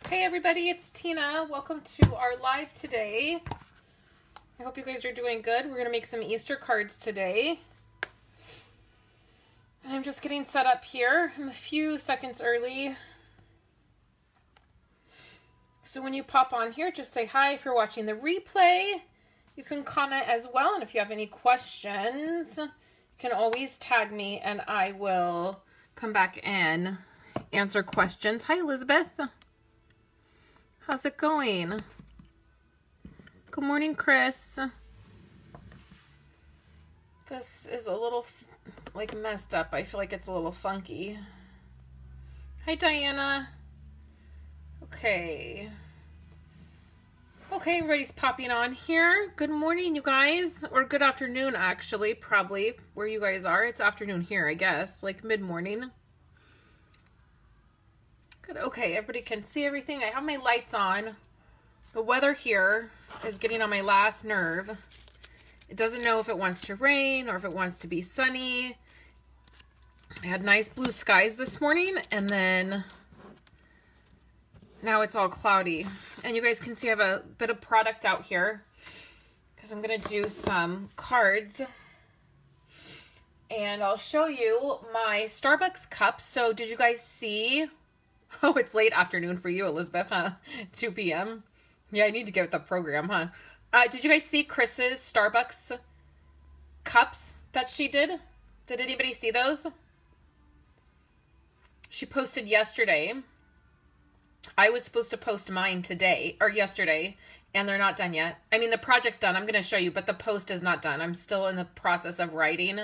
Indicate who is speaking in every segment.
Speaker 1: Hey everybody, it's Tina. Welcome to our live today. I hope you guys are doing good. We're going to make some Easter cards today. I'm just getting set up here. I'm a few seconds early. So when you pop on here, just say hi if you're watching the replay. You can comment as well, and if you have any questions, you can always tag me and I will come back and answer questions. Hi Elizabeth. How's it going? Good morning, Chris. This is a little like messed up. I feel like it's a little funky. Hi, Diana. Okay. Okay, everybody's popping on here. Good morning, you guys. Or good afternoon, actually, probably, where you guys are. It's afternoon here, I guess, like mid-morning. Good. Okay, everybody can see everything. I have my lights on. The weather here is getting on my last nerve. It doesn't know if it wants to rain or if it wants to be sunny. I had nice blue skies this morning, and then now it's all cloudy. And you guys can see I have a bit of product out here because I'm going to do some cards. And I'll show you my Starbucks cups. So did you guys see... Oh, it's late afternoon for you, Elizabeth, huh? 2 p.m. Yeah, I need to get with the program, huh? Did you guys see Chris's Starbucks cups that she did? Did anybody see those? She posted yesterday. I was supposed to post mine today, or yesterday, and they're not done yet. I mean, the project's done. I'm going to show you, but the post is not done. I'm still in the process of writing.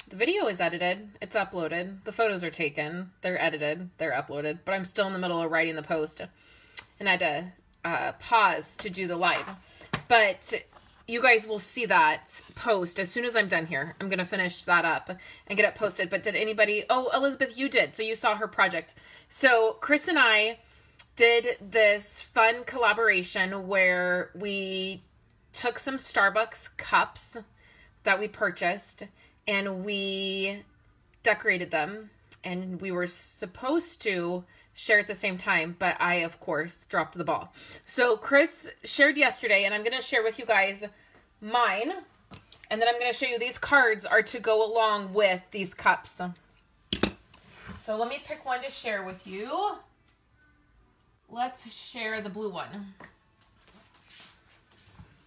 Speaker 1: The video is edited. It's uploaded. The photos are taken. They're edited. They're uploaded. But I'm still in the middle of writing the post. And I had to pause to do the live. But you guys will see that post as soon as I'm done here. I'm going to finish that up and get it posted. But did anybody... Oh, Elizabeth, you did. So you saw her project. So Chris and I did this fun collaboration where we took some Starbucks cups that we purchased and we decorated them, and we were supposed to share at the same time, but I, of course, dropped the ball. So Chris shared yesterday, and I'm going to share with you guys mine, and then I'm going to show you these cards are to go along with these cups. So let me pick one to share with you. Let's share the blue one.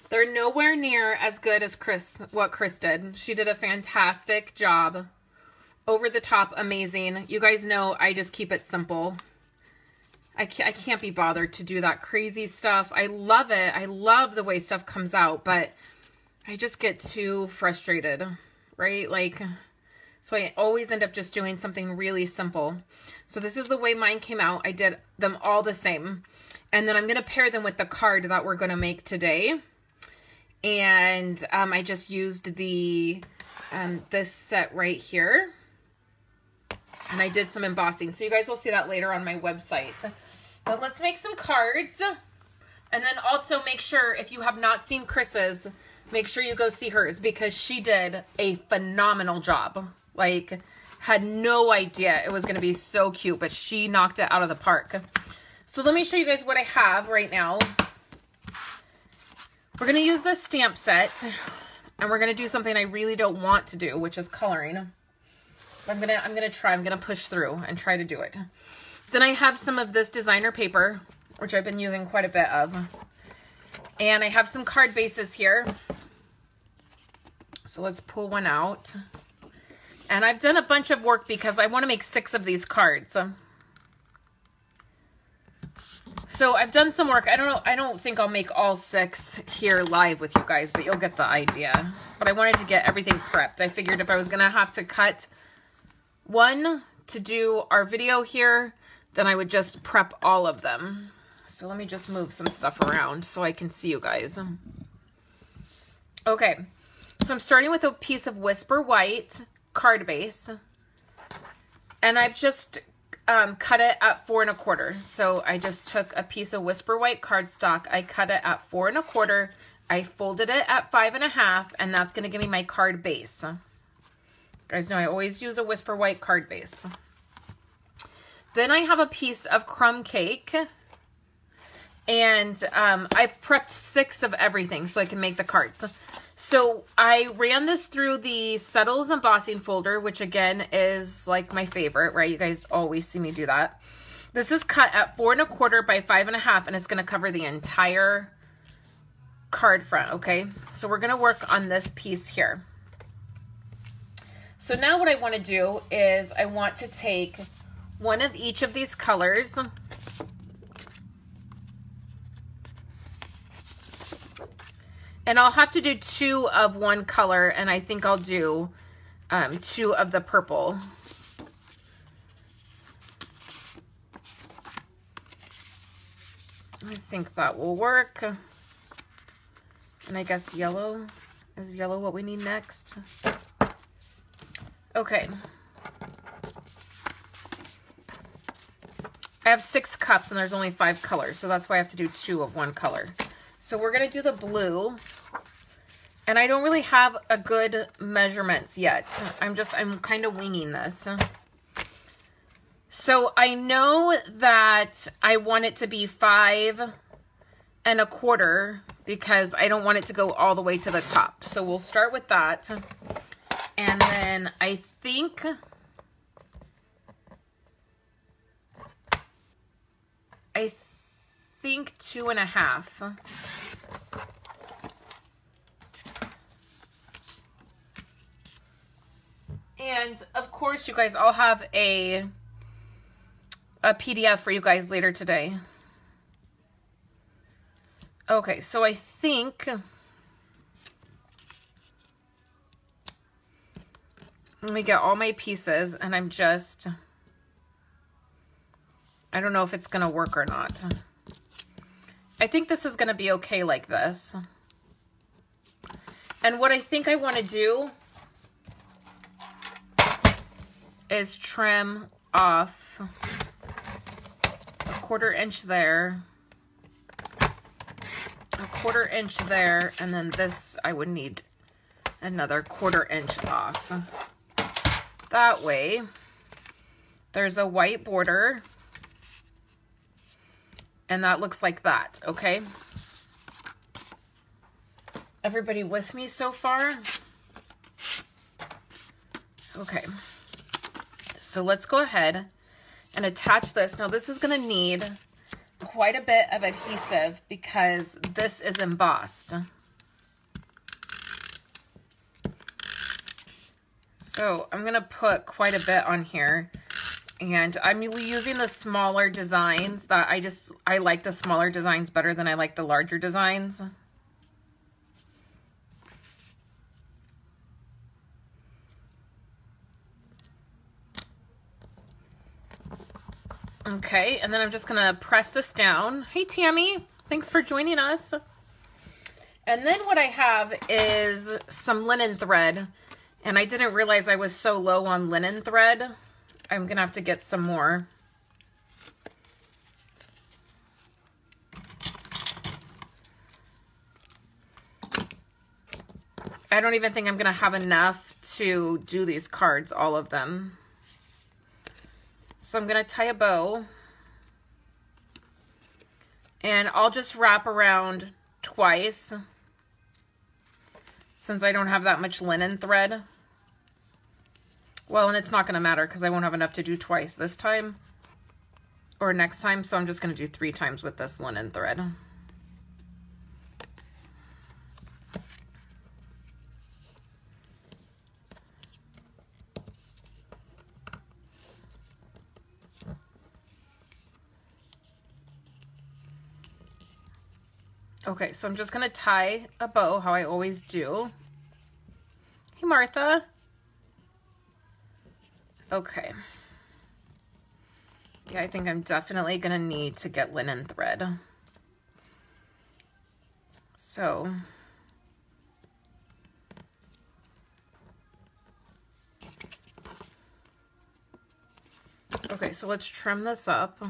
Speaker 1: They're nowhere near as good as what Chris did. She did a fantastic job. Over the top, amazing. You guys know I just keep it simple. I can't be bothered to do that crazy stuff. I love it. I love the way stuff comes out, but I just get too frustrated, right? Like, so I always end up just doing something really simple. So this is the way mine came out. I did them all the same. And then I'm going to pair them with the card that we're going to make today. And I just used the this set right here, and I did some embossing, so you guys will see that later on my website. But let's make some cards, and then also make sure, if you have not seen Chris's, make sure you go see hers, because she did a phenomenal job. Like, had no idea it was going to be so cute, but she knocked it out of the park. So let me show you guys what I have right now. We're going to use this stamp set, and we're going to do something I really don't want to do, which is coloring. I'm going to push through and try to do it. Then I have some of this designer paper, which I've been using quite a bit of. And I have some card bases here. So let's pull one out. And I've done a bunch of work because I want to make 6 of these cards. So I've done some work. I don't think I'll make all 6 here live with you guys, but you'll get the idea. But I wanted to get everything prepped. I figured if I was going to have to cut one to do our video here, then I would just prep all of them. So let me just move some stuff around so I can see you guys. Okay, so I'm starting with a piece of Whisper White card base. And I've just... cut it at 4 1/4. So I just took a piece of Whisper White cardstock. I cut it at 4 1/4. I folded it at 5 1/2, and that's going to give me my card base. You guys know I always use a Whisper White card base. Then I have a piece of crumb cake. And I've prepped 6 of everything so I can make the cards. So I ran this through the Settles embossing folder, which again is like my favorite, right? You guys always see me do that. This is cut at 4 1/4 by 5 1/2, and it's going to cover the entire card front, okay? So we're going to work on this piece here. So now what I want to do is I want to take one of each of these colors. And I'll have to do 2 of one color, and I think I'll do 2 of the purple. I think that will work. And I guess yellow. Is yellow what we need next? Okay. I have 6 cups, and there's only 5 colors, so that's why I have to do 2 of one color. So we're going to do the blue. And I don't really have a good measurements yet. I'm kind of winging this. So I know that I want it to be 5 1/4 because I don't want it to go all the way to the top. So we'll start with that. And then I think 2 1/2. And of course, you guys, I'll have a PDF for you guys later today. Okay, so I think let me get all my pieces, and I don't know if it's gonna work or not. I think this is gonna be okay like this. And what I think I want to do is trim off a 1/4 inch there, a 1/4 inch there, and then this I would need another 1/4 inch off. That way there's a white border, and that looks like that, okay? Everybody with me so far? Okay. So let's go ahead and attach this. Now this is going to need quite a bit of adhesive because this is embossed. So I'm going to put quite a bit on here, and I'm using the smaller designs that I like the smaller designs better than I like the larger designs. Okay, and then I'm just gonna press this down. Hey Tammy, thanks for joining us. And then what I have is some linen thread, and I didn't realize I was so low on linen thread. I'm gonna have to get some more. I don't even think I'm gonna have enough to do these cards, all of them. So I'm going to tie a bow, and I'll just wrap around twice since I don't have that much linen thread. Well, and it's not going to matter because I won't have enough to do twice this time or next time. So I'm just going to do 3 times with this linen thread. Okay, so I'm just going to tie a bow how I always do. Hey, Martha. Okay. Yeah, I think I'm definitely going to need to get linen thread. So, okay, so let's trim this up.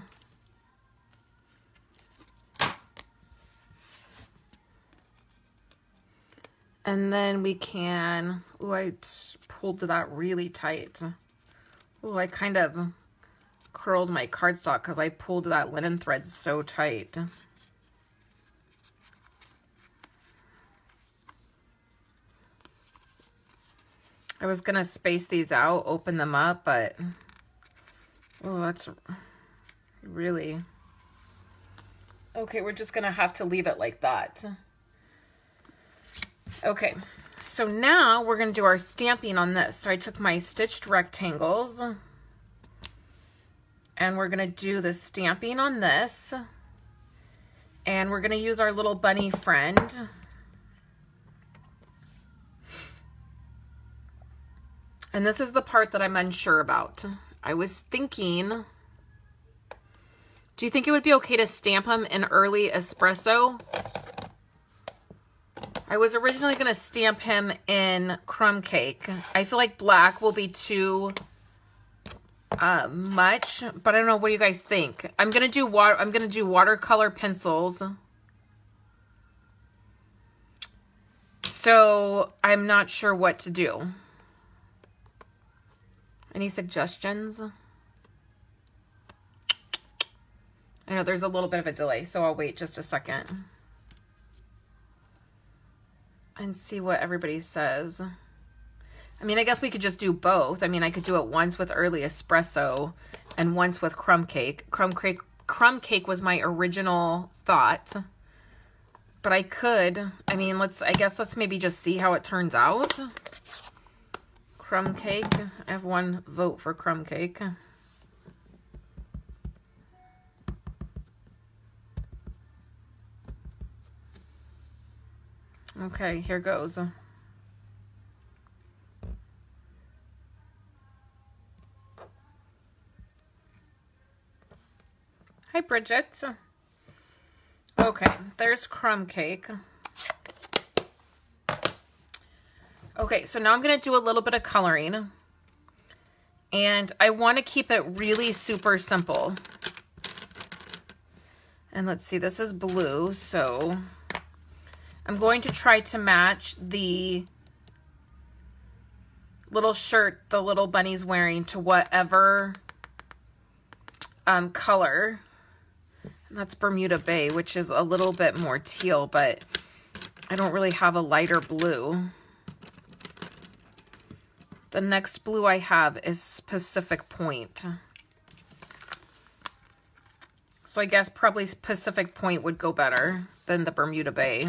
Speaker 1: And then we can, ooh, I pulled that really tight. Ooh, I kind of curled my cardstock because I pulled that linen thread so tight. I was going to space these out, open them up, but oh, that's really... Okay, we're just going to have to leave it like that. Okay, so now we're going to do our stamping on this. So I took my stitched rectangles and we're going to do the stamping on this. And we're going to use our little bunny friend. And this is the part that I'm unsure about. I was thinking, do you think it would be okay to stamp them in early espresso? I was originally going to stamp him in crumb cake. I feel like black will be too much, but I don't know. What do you guys think? I'm going to do watercolor pencils. So I'm not sure what to do. Any suggestions? I know there's a little bit of a delay, so I'll wait just a second and see what everybody says. I mean, I guess we could just do both. I mean, I could do it once with early espresso and once with crumb cake. Crumb cake was my original thought, but I could, I mean, I guess let's maybe just see how it turns out. Crumb cake. I have one vote for crumb cake. Okay, here goes. Hi, Bridget. Okay, there's crumb cake. Okay, so now I'm going to do a little bit of coloring. And I want to keep it really super simple. And let's see, this is blue, so I'm going to try to match the little shirt the little bunny's wearing to whatever color. And that's Bermuda Bay, which is a little bit more teal, but I don't really have a lighter blue. The next blue I have is Pacific Point. So I guess probably Pacific Point would go better than the Bermuda Bay.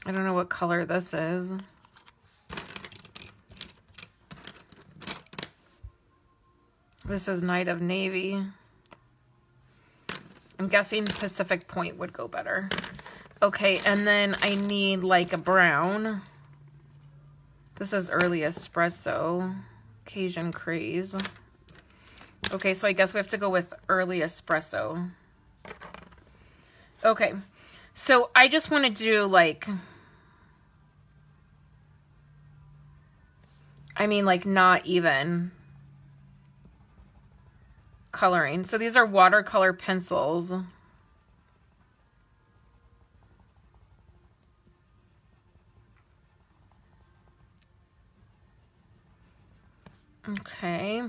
Speaker 1: I don't know what color this is. This is Night of Navy. I'm guessing Pacific Point would go better. Okay, and then I need like a brown. This is Early Espresso. Cajun Craze. Okay, so I guess we have to go with Early Espresso. Okay, so I just want to do like... I mean, like, not even coloring. So these are watercolor pencils. Okay.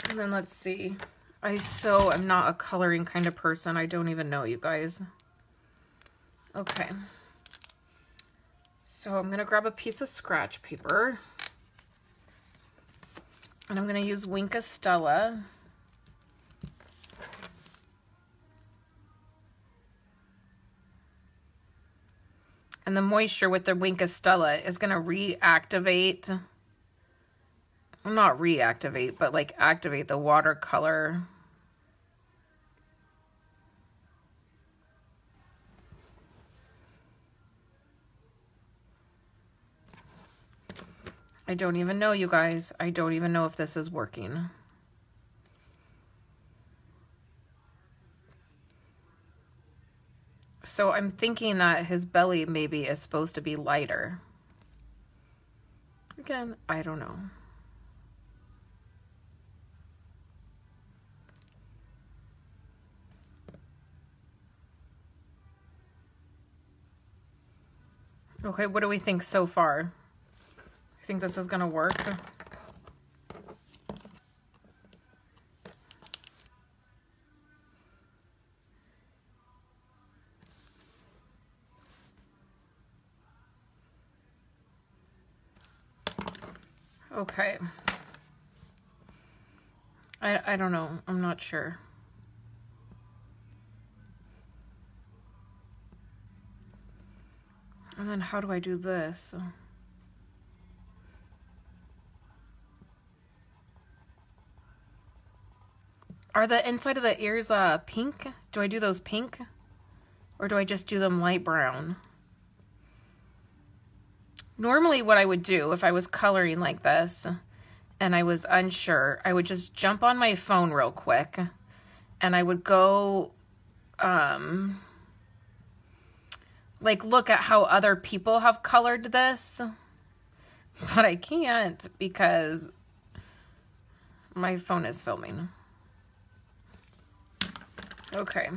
Speaker 1: And then let's see. I'm not a coloring kind of person. I don't even know, you guys. Okay. So I'm going to grab a piece of scratch paper. And I'm going to use Wink Stella. And the moisture with the Wink Stella is going to reactivate, well, not reactivate, but like activate the watercolor. I don't even know, you guys. I don't even know if this is working. So I'm thinking that his belly maybe is supposed to be lighter. Again, I don't know. Okay, what do we think so far? I think this is gonna work. Okay. I don't know. I'm not sure. And then how do I do this? Are the inside of the ears pink? Do I do those pink? Or do I just do them light brown? Normally what I would do if I was coloring like this and I was unsure, I would just jump on my phone real quick and I would go like look at how other people have colored this. But I can't because my phone is filming. Okay.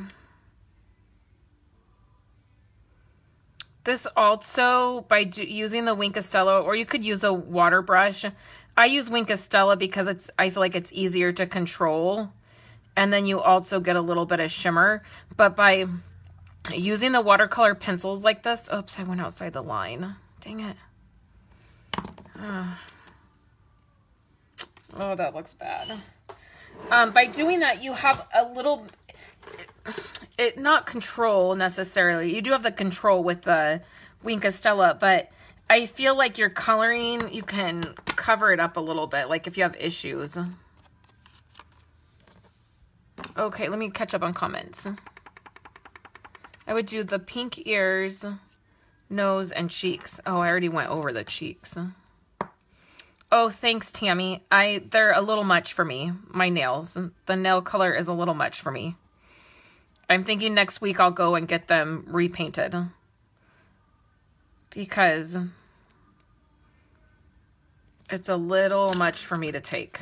Speaker 1: This also, by using the Wink of Stella, or you could use a water brush. I use Wink of Stella because I feel like it's easier to control. And then you also get a little bit of shimmer. But by using the watercolor pencils like this, oops, I went outside the line. Dang it. Oh, that looks bad. By doing that, you have a little... not control necessarily. You do have the control with the Wink of Stella, but I feel like you're coloring, you can cover it up a little bit, like if you have issues. Okay, let me catch up on comments. I would do the pink ears, nose, and cheeks. Oh, I already went over the cheeks. Oh, thanks, Tammy. They're a little much for me, my nails. The nail color is a little much for me. I'm thinking next week I'll go and get them repainted. Because it's a little much for me to take.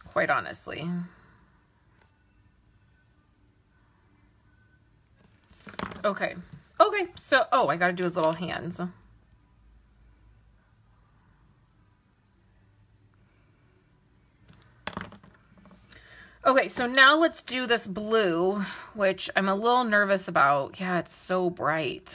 Speaker 1: Quite honestly. Okay. Okay, so, oh, I gotta do his little hands. Okay, so now let's do this blue, which I'm a little nervous about. Yeah, it's so bright.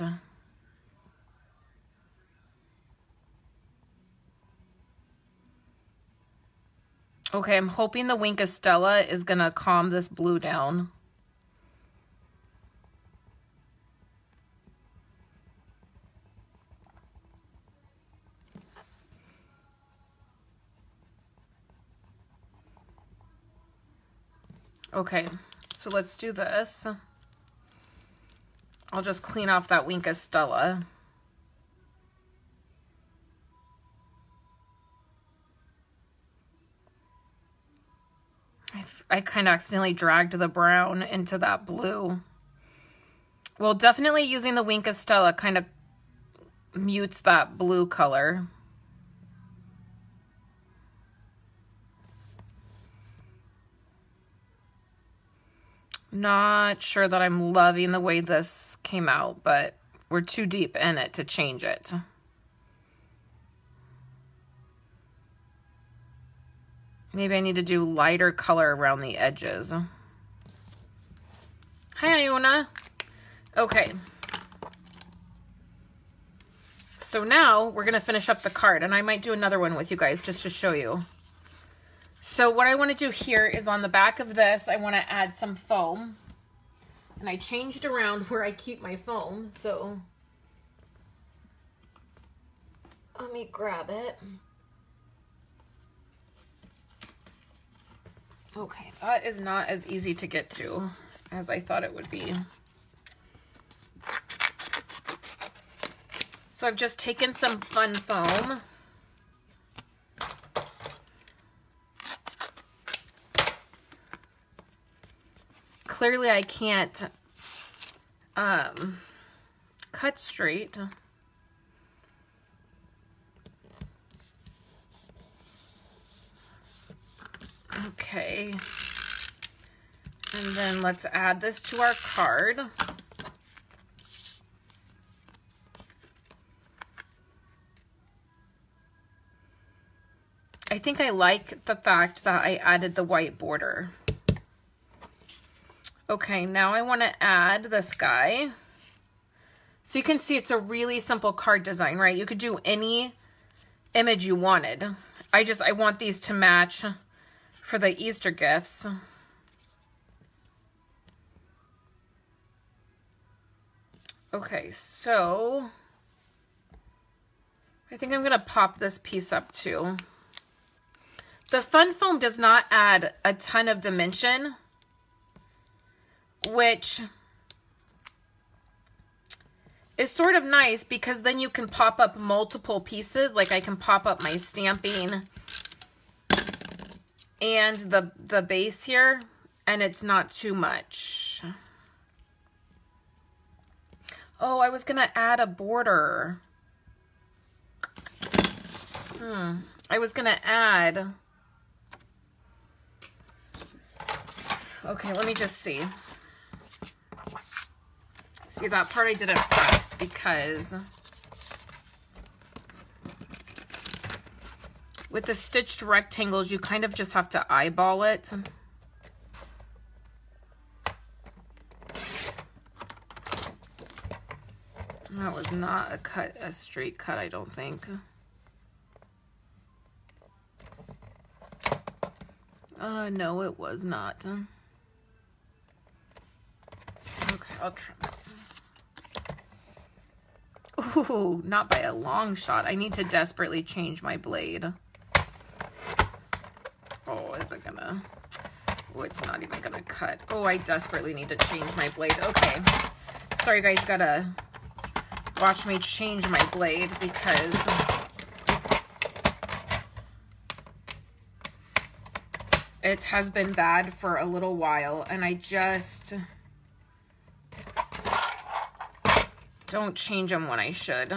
Speaker 1: Okay, I'm hoping the Wink of Stella is going to calm this blue down. Okay, so let's do this. I'll just clean off that Wink of Stella. I kind of accidentally dragged the brown into that blue. Well, definitely using the Wink of Stella kind of mutes that blue color. Not sure that I'm loving the way this came out, but we're too deep in it to change it. Maybe I need to do lighter color around the edges. Hi, Iona. Okay. So now we're going to finish up the card, and I might do another one with you guys just to show you. So what I want to do here is on the back of this, I want to add some foam. And I changed around where I keep my foam, so let me grab it. Okay, that is not as easy to get to as I thought it would be. So I've just taken some fun foam. Clearly I can't cut straight. Okay. And then let's add this to our card. I think I like the fact that I added the white border. Okay, now I want to add this guy. So you can see it's a really simple card design, right? You could do any image you wanted. I want these to match for the Easter gifts. Okay, so I think I'm going to pop this piece up too. The fun foam does not add a ton of dimension, which is sort of nice because then you can pop up multiple pieces. Like I can pop up my stamping and the base here, and it's not too much. Oh, I was gonna add a border. I was gonna add. Okay, let me just see. See, that part I didn't prep because with the stitched rectangles, you kind of just have to eyeball it. That was not a straight cut, I don't think. No, it was not. Okay, I'll trim it. Ooh, not by a long shot. I need to desperately change my blade. Oh, is it gonna... Oh, it's not even gonna cut. Oh, I desperately need to change my blade. Okay. Sorry, guys, gotta watch me change my blade because it has been bad for a little while, and I just don't change them when I should.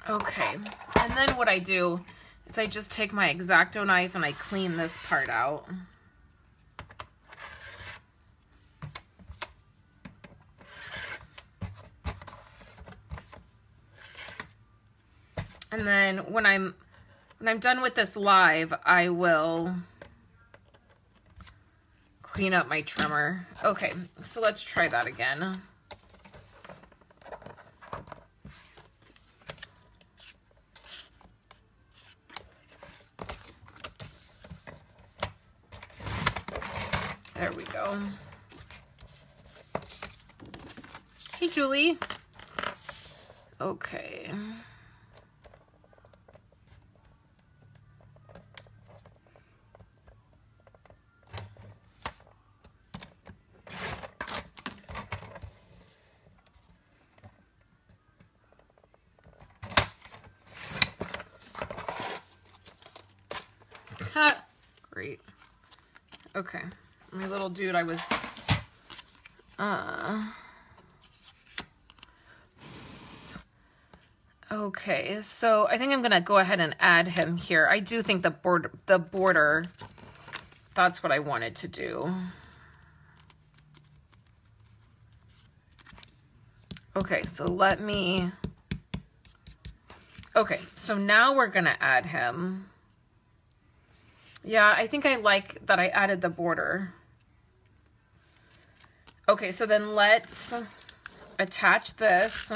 Speaker 1: Okay, and then what I do is I just take my X-Acto knife and I clean this part out. And then when I'm done with this live, I will clean up my trimmer. Okay, so let's try that again. There we go. Hey, Julie. Okay. Great. Okay. My little dude, I was, okay, so I think I'm gonna go ahead and add him here. I do think the border, that's what I wanted to do. Okay, so let me, okay, so now we're gonna add him. Yeah, I think I like that I added the border. Okay, so then let's attach this.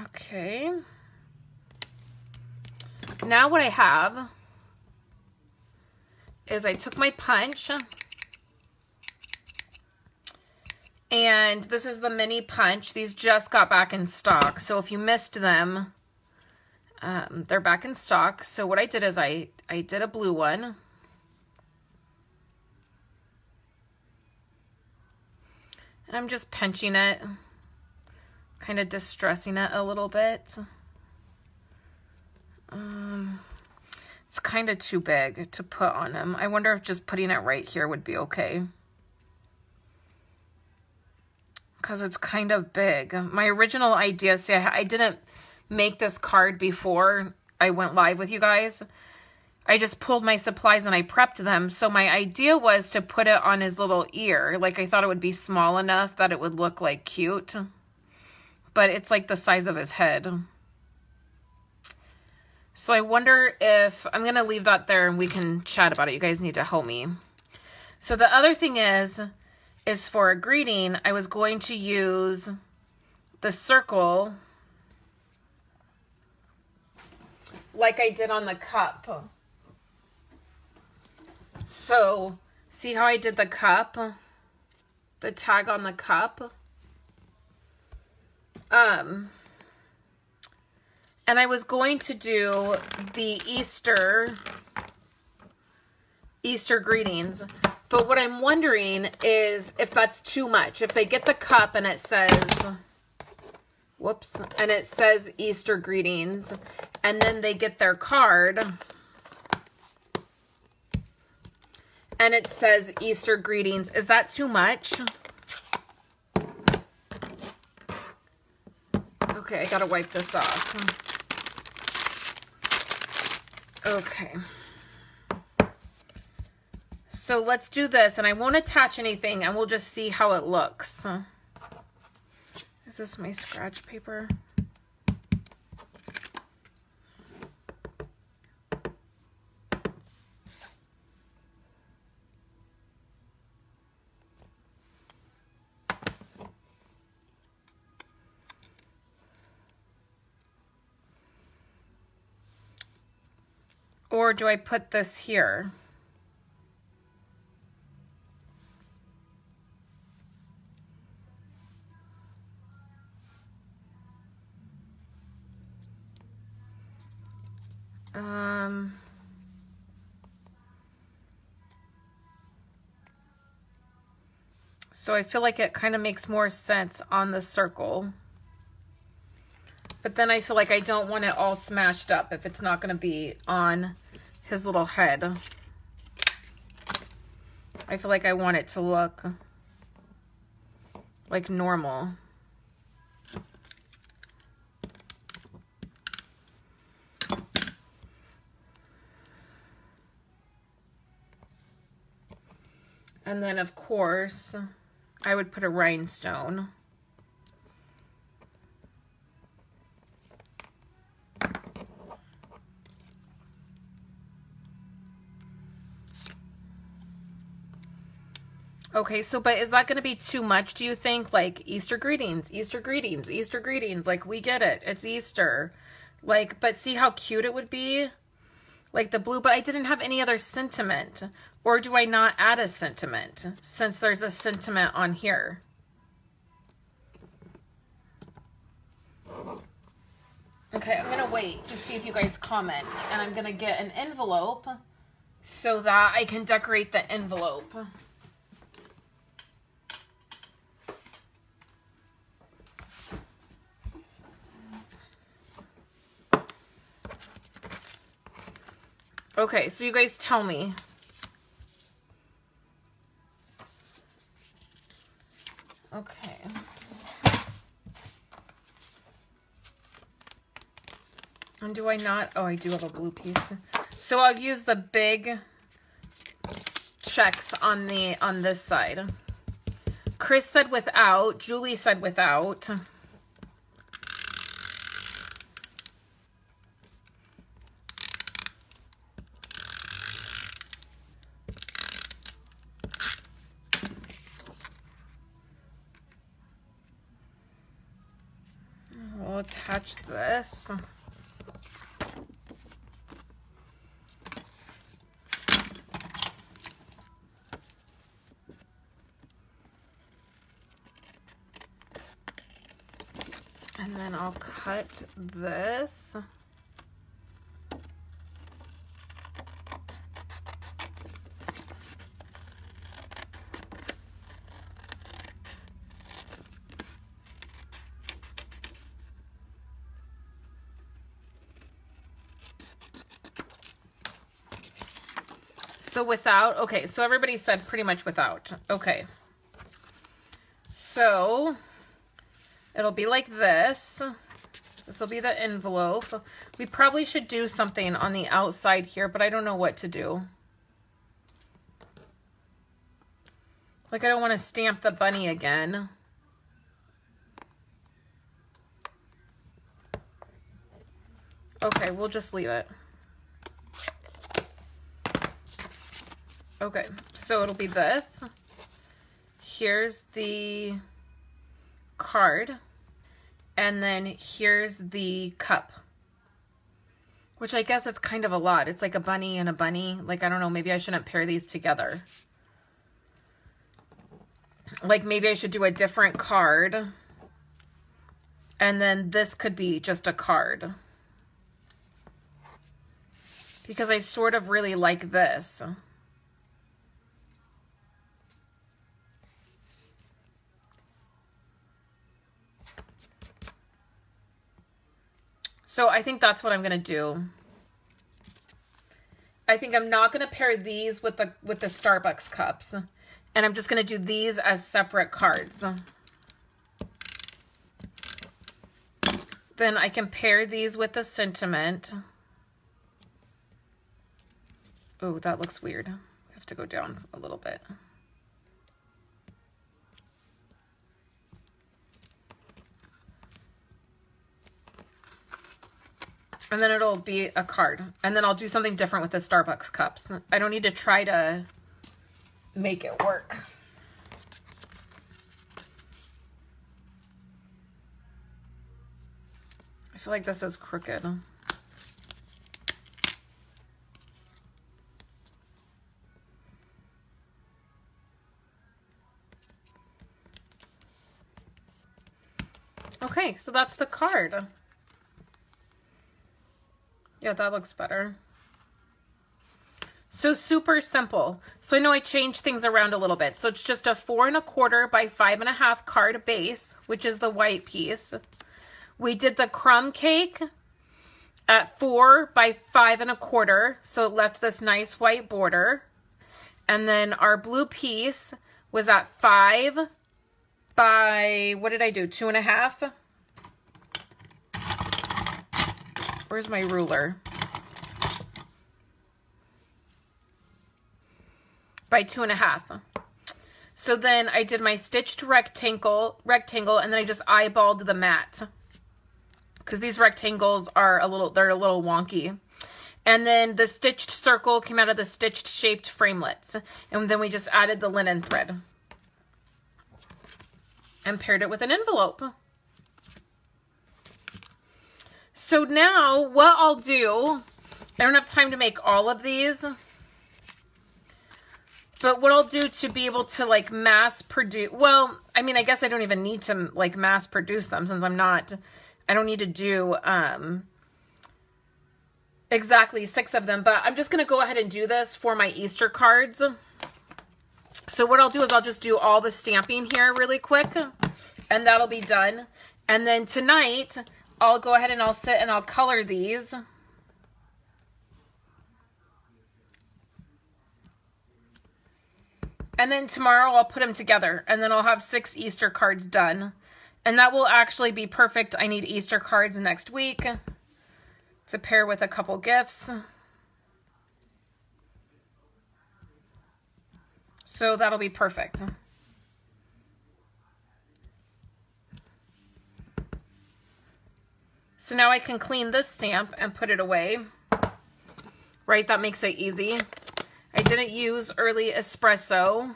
Speaker 1: Okay. Now what I have is I took my punch, and this is the mini punch. These just got back in stock. So if you missed them, they're back in stock. So what I did is I did a blue one. And I'm just pinching it, kind of distressing it a little bit. It's kind of too big to put on him. I wonder if just putting it right here would be okay. because it's kind of big. My original idea, see, I didn't make this card before I went live with you guys. I just pulled my supplies and I prepped them. So my idea was to put it on his little ear. Like, I thought it would be small enough that it would look like cute. But it's like the size of his head. So I wonder if, I'm going to leave that there and we can chat about it. You guys need to help me. So the other thing is for a greeting, I was going to use the circle like I did on the cup. So, see how I did the cup? The tag on the cup? And I was going to do the Easter greetings. But what I'm wondering is if that's too much. If they get the cup and it says, whoops, and it says Easter greetings, and then they get their card and it says Easter greetings. Is that too much? Okay, I gotta wipe this off. Okay. So let's do this, and I won't attach anything, and we'll just see how it looks. Is this my scratch paper? Or do I put this here? So I feel like it kind of makes more sense on the circle. But then I feel like I don't want it all smashed up if it's not going to be on his little head. I feel like I want it to look like normal. And then, of course, I would put a rhinestone. Okay, so, but is that going to be too much, do you think? Like, Easter greetings, Easter greetings, Easter greetings. Like, we get it. It's Easter. Like, but see how cute it would be? Like the blue, but I didn't have any other sentiment. Or do I not add a sentiment since there's a sentiment on here? Okay, I'm going to wait to see if you guys comment. And I'm going to get an envelope so that I can decorate the envelope. Okay, so you guys tell me. Okay. And do I not? Oh, I do have a blue piece. So I'll use the big checks on this side. Chris said without. Julie said without. We'll attach this. And then I'll cut this. So without, okay, so everybody said pretty much without. Okay. So It'll be like this. This will be the envelope. We probably should do something on the outside here, but I don't know what to do. Like, I don't want to stamp the bunny again. Okay, we'll just leave it. Okay, so it'll be this. Here's the card. And then here's the cup. Which I guess it's kind of a lot. It's like a bunny and a bunny. Like, I don't know, maybe I shouldn't pair these together. Like, maybe I should do a different card. And then this could be just a card. Because I sort of really like this. So I think that's what I'm going to do. I think I'm not going to pair these with the Starbucks cups. And I'm just going to do these as separate cards. Then I can pair these with the sentiment. Oh, that looks weird. I have to go down a little bit. And then it'll be a card. And then I'll do something different with the Starbucks cups. I don't need to try to make it work. I feel like this is crooked. Okay, so that's the card. Yeah, that looks better. So super simple. So I know I changed things around a little bit. So it's just a 4 1/4 by 5 1/2 card base, which is the white piece. We did the crumb cake at 4 by 5 1/4. So it left this nice white border. And then our blue piece was at 5 by, what did I do? 2 1/2. Where's my ruler? By 2 1/2. So then I did my stitched rectangle, and then I just eyeballed the mat. Because these rectangles are they're a little wonky. And then the stitched circle came out of the stitched shaped framelets. And then we just added the linen thread. And paired it with an envelope. So now what I'll do, I don't have time to make all of these, but what I'll do to be able to like mass produce, well, I mean, I guess I don't even need to like mass produce them since I don't need to do exactly 6 of them, but I'm just going to go ahead and do this for my Easter cards. So what I'll do is I'll just do all the stamping here really quick and that'll be done. And then tonight, I'll go ahead and I'll sit and I'll color these. And then tomorrow I'll put them together and then I'll have 6 Easter cards done. And that will actually be perfect. I need Easter cards next week to pair with a couple gifts. So that'll be perfect. So now I can clean this stamp and put it away. Right, that makes it easy. I didn't use early espresso.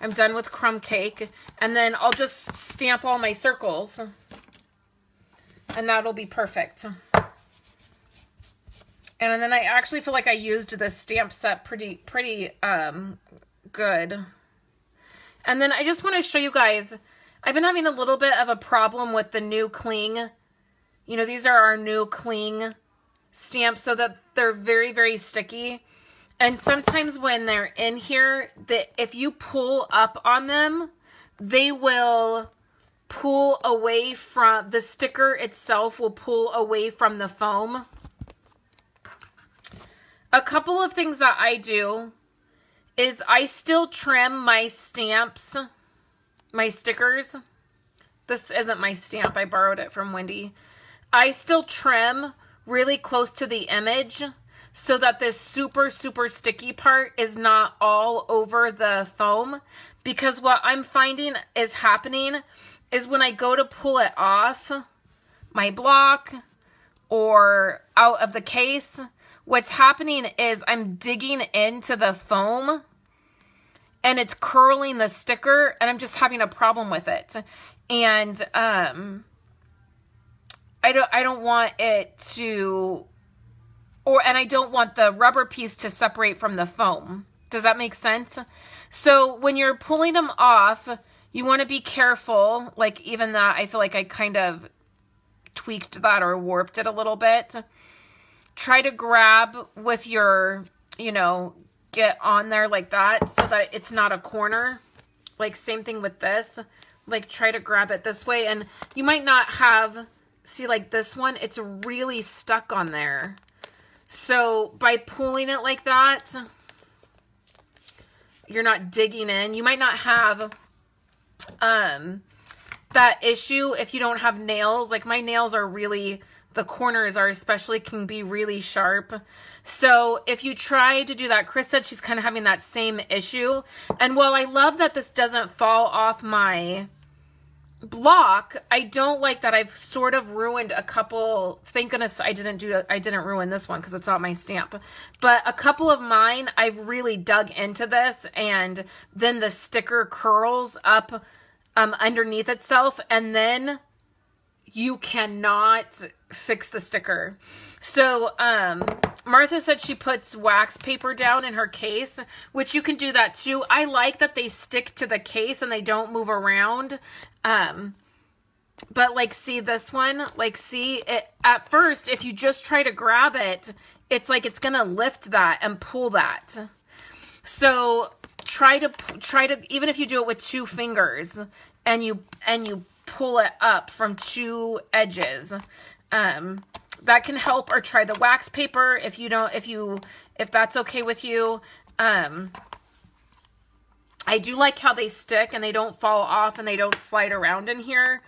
Speaker 1: I'm done with crumb cake. And then I'll just stamp all my circles. And that'll be perfect. And then I actually feel like I used this stamp set pretty good. And then I just want to show you guys, I've been having a little bit of a problem with the new cling. You know, these are our new cling stamps so that they're very, very sticky. And sometimes when they're in here, if you pull up on them, they will pull away from, the sticker itself will pull away from the foam. A couple of things that I do is I still trim my stamps, my stickers, This isn't my stamp. I borrowed it from Wendy. I still trim really close to the image so that this super, super sticky part is not all over the foam. Because what I'm finding is happening is when I go to pull it off my block or out of the case, what's happening is I'm digging into the foam and it's curling the sticker, and I'm just having a problem with it. And I don't want it to, and I don't want the rubber piece to separate from the foam. Does that make sense? So when you're pulling them off, you want to be careful. Like even that, I feel like I kind of tweaked that or warped it a little bit. Try to grab with your, you know, get on there like that so that it's not a corner. Like same thing with this. Like try to grab it this way, and you might not have, see like this one, it's really stuck on there. So by pulling it like that, you're not digging in. You might not have that issue if you don't have nails. Like my nails are really, the corners are especially, can be really sharp. So if you try to do that, Chris said she's kind of having that same issue. And while I love that this doesn't fall off my block, I don't like that I've sort of ruined a couple. Thank goodness I didn't ruin this one because it's not my stamp. But a couple of mine, I've really dug into this, and then the sticker curls up underneath itself, and then you cannot fix the sticker. So Martha said she puts wax paper down in her case, which you can do that too. I like that they stick to the case and they don't move around. But like, see this one, like, see it at first, if you just try to grab it, it's like, it's going to lift that and pull that. So try to, even if you do it with 2 fingers and you pull it up from 2 edges, that can help. Or try the wax paper if you don't, if that's okay with you. I do like how they stick and they don't fall off and they don't slide around in here.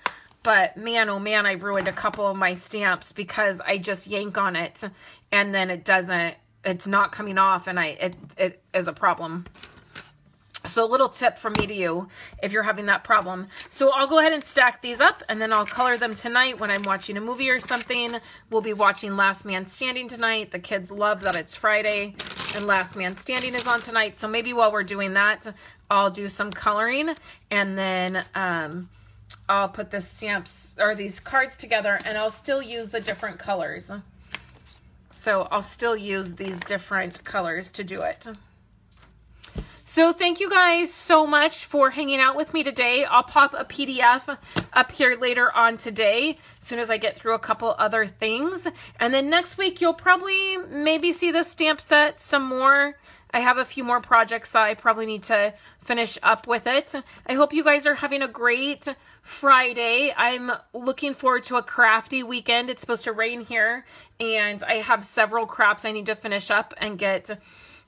Speaker 1: But man, oh man, I've ruined a couple of my stamps because I just yank on it and then it's not coming off, and it is a problem. So a little tip from me to you if you're having that problem. So I'll go ahead and stack these up, and then I'll color them tonight when I'm watching a movie or something. We'll be watching Last Man Standing tonight. The kids love that it's Friday and Last Man Standing is on tonight. So maybe while we're doing that, I'll do some coloring, and then I'll put the stamps or these cards together, and I'll still use the different colors. So I'll still use these different colors to do it. So thank you guys so much for hanging out with me today. I'll pop a PDF up here later on today, as soon as I get through a couple other things. And then next week, you'll probably maybe see the stamp set some more. I have a few more projects that I probably need to finish up with it. I hope you guys are having a great Friday. I'm looking forward to a crafty weekend. It's supposed to rain here, and I have several crafts I need to finish up and get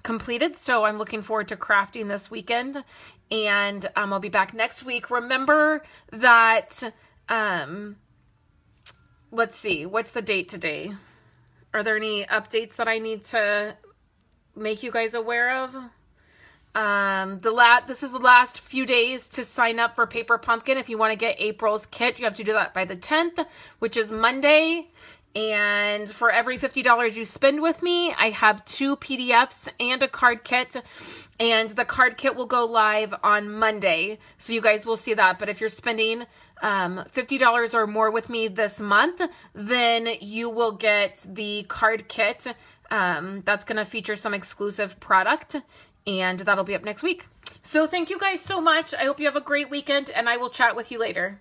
Speaker 1: completed. So I'm looking forward to crafting this weekend, and I'll be back next week. Remember that, let's see, what's the date today? Are there any updates that I need to make you guys aware of? This is the last few days to sign up for Paper Pumpkin. If you want to get April's kit, you have to do that by the 10th, which is Monday. And for every $50 you spend with me, I have 2 PDFs and a card kit. And the card kit will go live on Monday, so you guys will see that. But if you're spending $50 or more with me this month, then you will get the card kit. That's going to feature some exclusive product, and that'll be up next week. So thank you guys so much. I hope you have a great weekend, and I will chat with you later.